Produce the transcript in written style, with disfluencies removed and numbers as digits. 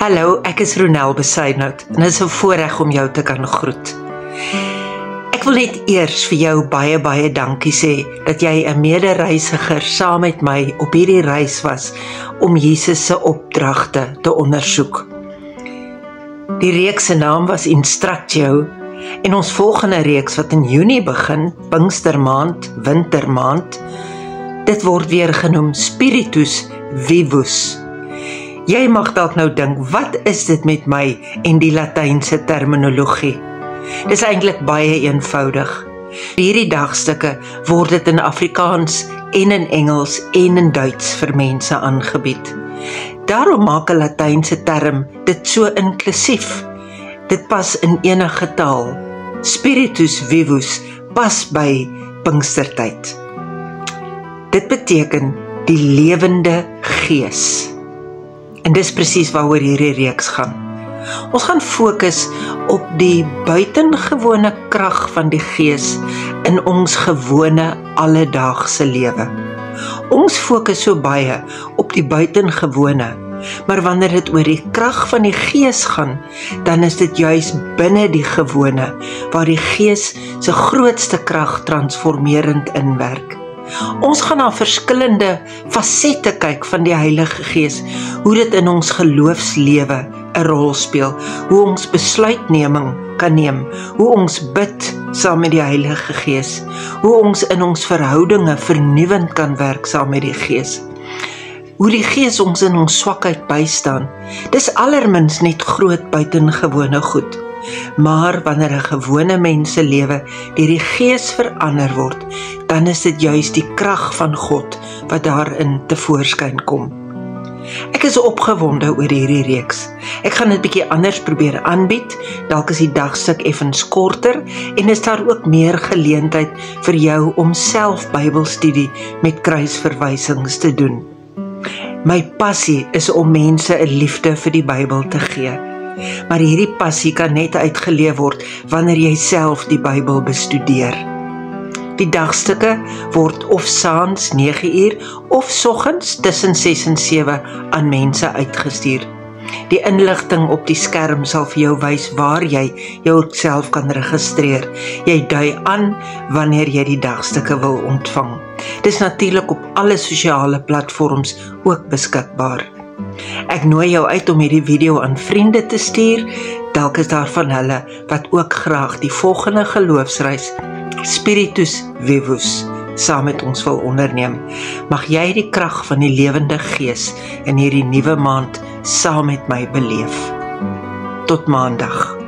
Hallo, ek is Ronel Besuidnout en dit is 'n voorreg om jou te kan groet. Ek wil net eers vir jou baie dankie sê dat jy 'n medereisiger saam met my op hierdie reis was om Jesus se opdragte te ondersoek. Die reeks se naam was Instructio en ons volgende reeks wat in Junie begin, Pinkstermaand, Wintermaand, dit word weer genoem Spiritus Vivus. Jy mag dalk nou dink, wat is dit met my en die Latynse terminologie? Dis eintlik baie eenvoudig. Hierdie dagstukke word dit in Afrikaans en in Engels en in Duits vir mense aangebied. Daarom maak 'n Latynse term dit so inklusief. Dit pas in enige taal. Spiritus Vivus pas by Pinkstertyd. Dit beteken die lewende gees. En dis presies waaroor hierdie reeks gaan. Ons gaan fokus op die buitengewone krag van die gees in ons gewone alledaagse lewe. Ons fokus so baie op die buitengewone, maar wanneer dit oor die krag van die gees gaan, dan is dit juis binne die gewone waar die gees se grootste krag transformerend inwerk. Ons gaan na verskillende fasette kyk van die Heilige Gees, hoe dit in ons geloofslewe 'n rol speel, hoe ons besluitneming kan neem, hoe ons bid saam met die Heilige Gees, hoe ons in ons verhoudinge vernuwend kan werk saam met die Gees, hoe die Gees ons in ons swakheid bystaan. Dis allermins net groot buitengewone goed. Maar wanneer 'n gewone mens se lewe deur die Gees verander word, dan is dit juis die krag van God wat daarin tevoorskyn kom. Ek is opgewonde oor hierdie reeks. Ek gaan dit bietjie anders probeer aanbied, dalk is die dagstuk effens korter en is daar ook meer geleentheid vir jou om self Bybelstudie met kruisverwysings te doen. My passie is om mense 'n liefde vir die Bybel te gee. Maar hierdie passie kan net uitgeleef word wanneer jy self die Bybel bestudeer. Die dagstukke word of saans 9uur of soggens tussen 6 en 7 aan mense uitgestuur. Die inligting op die skerm sal vir jou wys waar jy jouself kan registreer. Jy dui aan wanneer jy die dagstukke wil ontvang. Dis natuurlik op alle sosiale platforms ook beskikbaar. Ek nooi jou uit om hierdie video aan vriende te stuur, dalk is daar van hulle wat ook graag die volgende geloofsreis, Spiritus Vivus, saam met ons wil onderneem. Mag jy die krag van die lewende gees in hierdie nuwe maand saam met my beleef. Tot maandag.